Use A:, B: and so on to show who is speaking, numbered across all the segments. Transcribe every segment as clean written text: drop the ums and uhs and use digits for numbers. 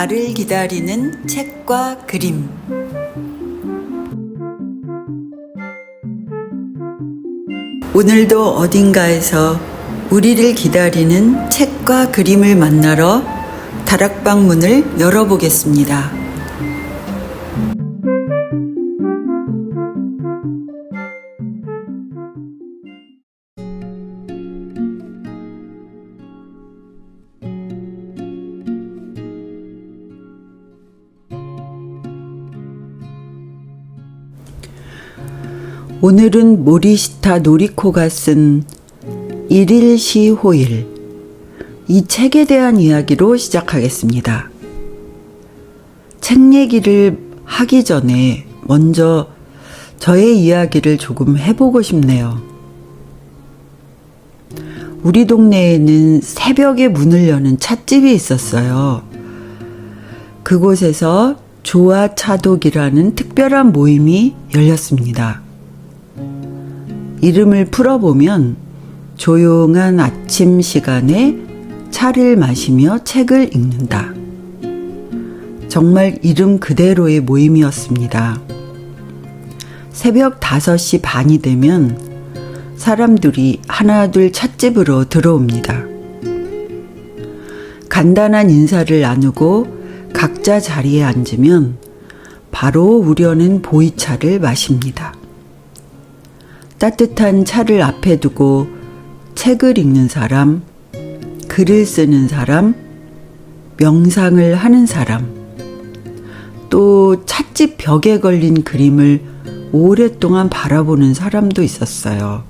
A: 나를 기다리는 책과 그림. 오늘도 어딘가에서 우리를 기다리는 책과 그림을 만나러 다락방 문을 열어보겠습니다. 오늘은 모리시타 노리코가 쓴 일일시호일, 이 책에 대한 이야기로 시작하겠습니다. 책 얘기를 하기 전에 먼저 저의 이야기를 조금 해보고 싶네요. 우리 동네에는 새벽에 문을 여는 찻집이 있었어요. 그곳에서 조화차독이라는 특별한 모임이 열렸습니다. 이름을 풀어보면 조용한 아침 시간에 차를 마시며 책을 읽는다. 정말 이름 그대로의 모임이었습니다. 새벽 5시 반이 되면 사람들이 하나둘 찻집으로 들어옵니다. 간단한 인사를 나누고 각자 자리에 앉으면 바로 우려낸 보이차를 마십니다. 따뜻한 차를 앞에 두고 책을 읽는 사람, 글을 쓰는 사람, 명상을 하는 사람, 또 찻집 벽에 걸린 그림을 오랫동안 바라보는 사람도 있었어요.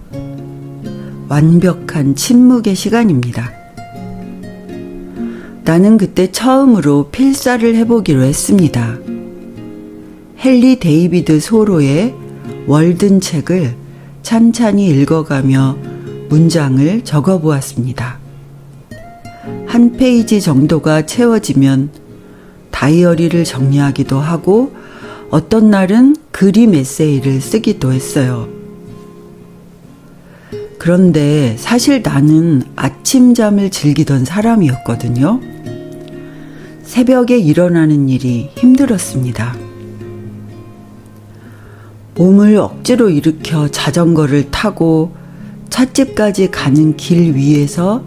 A: 완벽한 침묵의 시간입니다. 나는 그때 처음으로 필사를 해보기로 했습니다. 헨리 데이비드 소로의 월든 책을 찬찬히 읽어가며 문장을 적어보았습니다. 한 페이지 정도가 채워지면 다이어리를 정리하기도 하고 어떤 날은 그림 에세이를 쓰기도 했어요. 그런데 사실 나는 아침잠을 즐기던 사람이었거든요. 새벽에 일어나는 일이 힘들었습니다. 몸을 억지로 일으켜 자전거를 타고 찻집까지 가는 길 위에서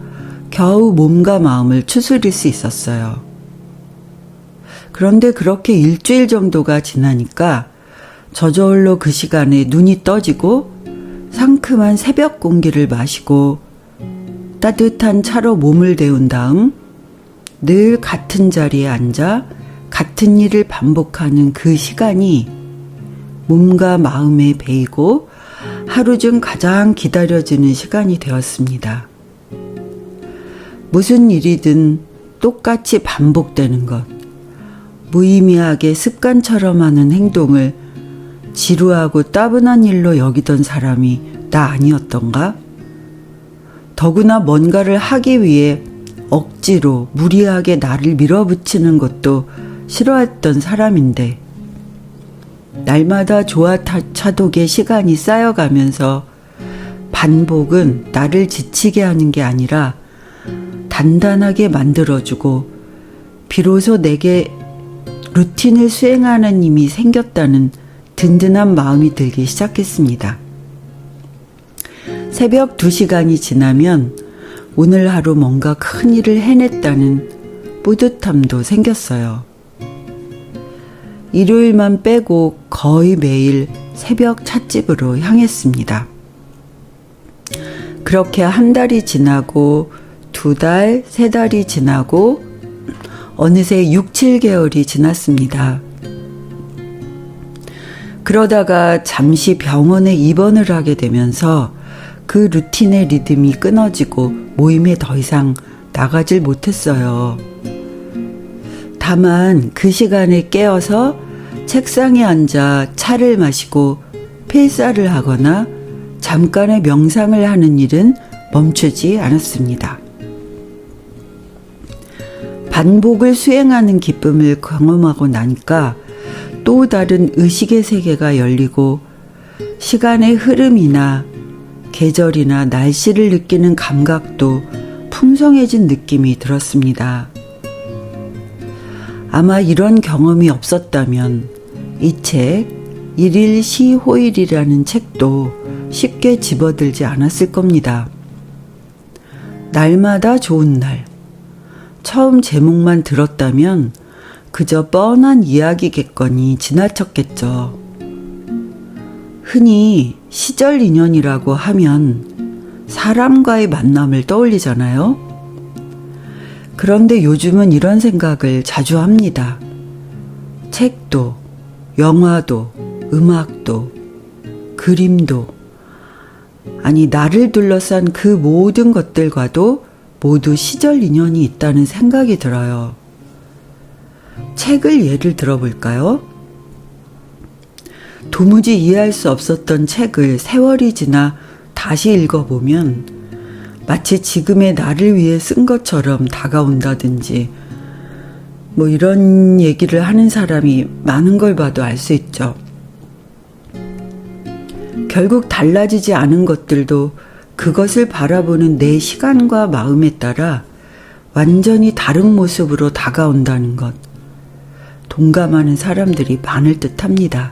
A: 겨우 몸과 마음을 추스릴 수 있었어요. 그런데 그렇게 일주일 정도가 지나니까 저절로 그 시간에 눈이 떠지고 상큼한 새벽 공기를 마시고 따뜻한 차로 몸을 데운 다음 늘 같은 자리에 앉아 같은 일을 반복하는 그 시간이 몸과 마음에 배이고 하루 중 가장 기다려지는 시간이 되었습니다. 무슨 일이든 똑같이 반복되는 것, 무의미하게 습관처럼 하는 행동을 지루하고 따분한 일로 여기던 사람이 나 아니었던가? 더구나 뭔가를 하기 위해 억지로 무리하게 나를 밀어붙이는 것도 싫어했던 사람인데 날마다 조화차독의 시간이 쌓여가면서 반복은 나를 지치게 하는 게 아니라 단단하게 만들어주고 비로소 내게 루틴을 수행하는 힘이 생겼다는 든든한 마음이 들기 시작했습니다. 새벽 2시간이 지나면 오늘 하루 뭔가 큰 일을 해냈다는 뿌듯함도 생겼어요. 일요일만 빼고 거의 매일 새벽 찻집으로 향했습니다. 그렇게 한 달이 지나고 2달, 3달이 지나고 어느새 6, 7개월이 지났습니다. 그러다가 잠시 병원에 입원을 하게 되면서 그 루틴의 리듬이 끊어지고 모임에 더 이상 나가질 못했어요. 다만 그 시간에 깨어서 책상에 앉아 차를 마시고 필사를 하거나 잠깐의 명상을 하는 일은 멈추지 않았습니다. 반복을 수행하는 기쁨을 경험하고 나니까 또 다른 의식의 세계가 열리고 시간의 흐름이나 계절이나 날씨를 느끼는 감각도 풍성해진 느낌이 들었습니다. 아마 이런 경험이 없었다면 이 책 일일 시호일이라는 책도 쉽게 집어들지 않았을 겁니다. 날마다 좋은 날. 처음 제목만 들었다면 그저 뻔한 이야기겠거니 지나쳤겠죠. 흔히 시절 인연이라고 하면 사람과의 만남을 떠올리잖아요. 그런데 요즘은 이런 생각을 자주 합니다. 책도, 영화도, 음악도, 그림도, 아니 나를 둘러싼 그 모든 것들과도 모두 시절 인연이 있다는 생각이 들어요. 책을 예를 들어볼까요? 도무지 이해할 수 없었던 책을 세월이 지나 다시 읽어보면 마치 지금의 나를 위해 쓴 것처럼 다가온다든지 뭐 이런 얘기를 하는 사람이 많은 걸 봐도 알 수 있죠. 결국 달라지지 않은 것들도 그것을 바라보는 내 시간과 마음에 따라 완전히 다른 모습으로 다가온다는 것. 동감하는 사람들이 많을 듯 합니다.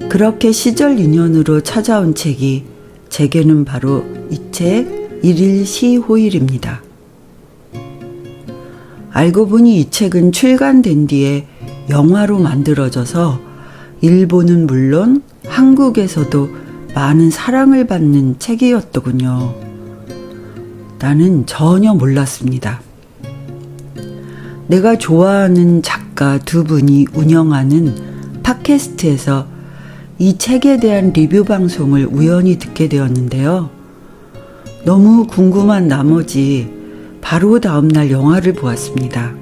A: 그렇게 시절 인연으로 찾아온 책이 제게는 바로 이 책 일일 시호일입니다. 알고 보니 이 책은 출간된 뒤에 영화로 만들어져서 일본은 물론 한국에서도 많은 사랑을 받는 책이었더군요. 나는 전혀 몰랐습니다. 내가 좋아하는 작가 두 분이 운영하는 팟캐스트에서 이 책에 대한 리뷰 방송을 우연히 듣게 되었는데요. 너무 궁금한 나머지 바로 다음날 영화를 보았습니다.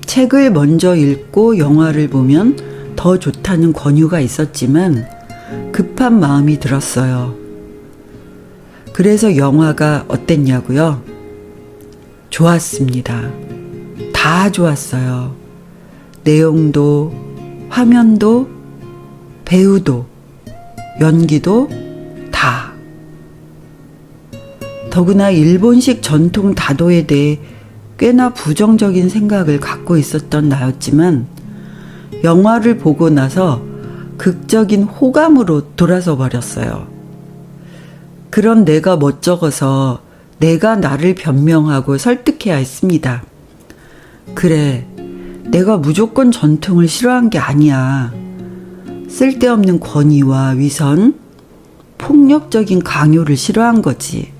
A: 책을 먼저 읽고 영화를 보면 더 좋다는 권유가 있었지만 급한 마음이 들었어요. 그래서 영화가 어땠냐고요? 좋았습니다. 다 좋았어요. 내용도, 화면도, 배우도, 연기도 다. 더구나 일본식 전통 다도에 대해 꽤나 부정적인 생각을 갖고 있었던 나였지만 영화를 보고 나서 극적인 호감으로 돌아서 버렸어요. 그런 내가 멋쩍어서 내가 나를 변명하고 설득해야 했습니다. 그래, 내가 무조건 전통을 싫어한 게 아니야. 쓸데없는 권위와 위선, 폭력적인 강요를 싫어한 거지.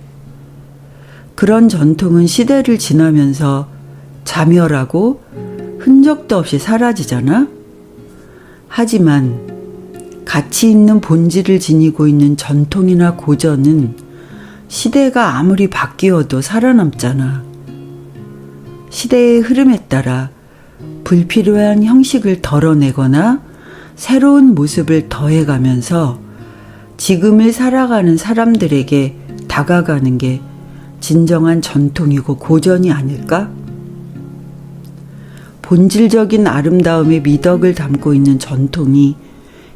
A: 그런 전통은 시대를 지나면서 자멸하고 흔적도 없이 사라지잖아? 하지만 가치 있는 본질을 지니고 있는 전통이나 고전은 시대가 아무리 바뀌어도 살아남잖아. 시대의 흐름에 따라 불필요한 형식을 덜어내거나 새로운 모습을 더해가면서 지금을 살아가는 사람들에게 다가가는 게 진정한 전통이고 고전이 아닐까? 본질적인 아름다움의 미덕을 담고 있는 전통이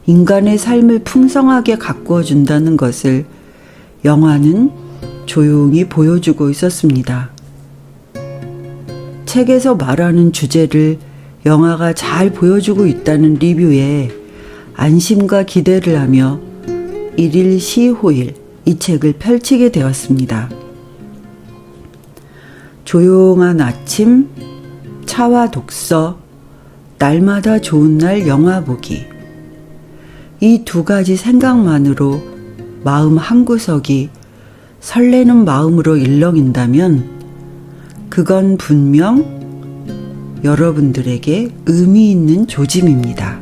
A: 인간의 삶을 풍성하게 가꾸어 준다는 것을 영화는 조용히 보여주고 있었습니다. 책에서 말하는 주제를 영화가 잘 보여주고 있다는 리뷰에 안심과 기대를 하며 일일 시호일 이 책을 펼치게 되었습니다. 조용한 아침, 차와 독서, 날마다 좋은 날 영화 보기. 이 두 가지 생각만으로 마음 한구석이 설레는 마음으로 일렁인다면 그건 분명 여러분들에게 의미 있는 조짐입니다.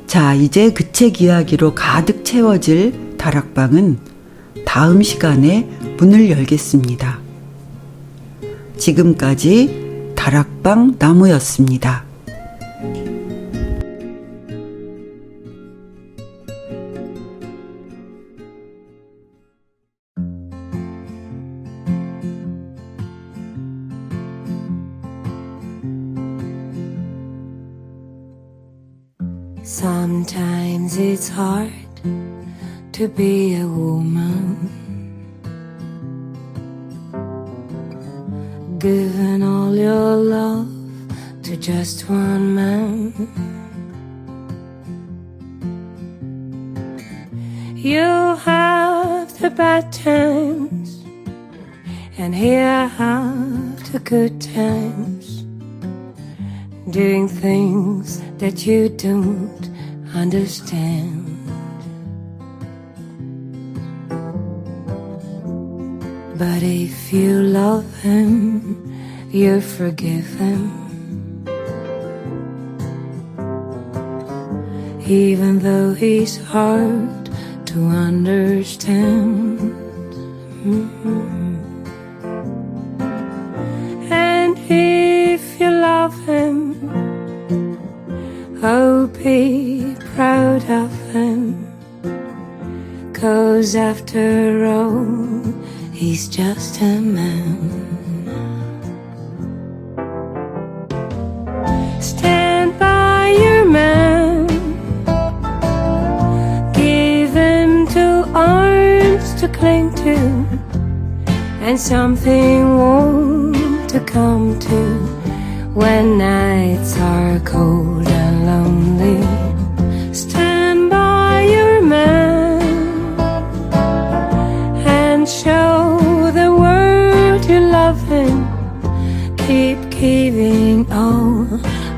A: 자, 이제 그 책 이야기로 가득 채워질 다락방은 다음 시간에 문을 열겠습니다. 지금까지 다락방 나무였습니다.
B: Sometimes it's hard to be a woman. given all your love to just one man. You have the bad times, and here have the good times, doing things that you don't understand. But if you love him, you forgive him, even though he's hard to understand. And if you love him, oh, be proud of him, 'cause after all, he's just a man. Stand by your man, give him two arms to cling to, and something warm to come to when nights are cold and lonely. Stand by your man and show the world you love him. Keep giving all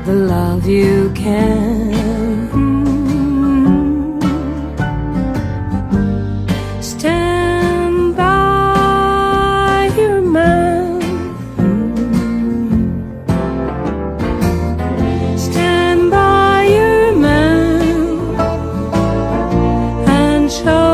B: the love you can. Stand by your man. Stand by your man and show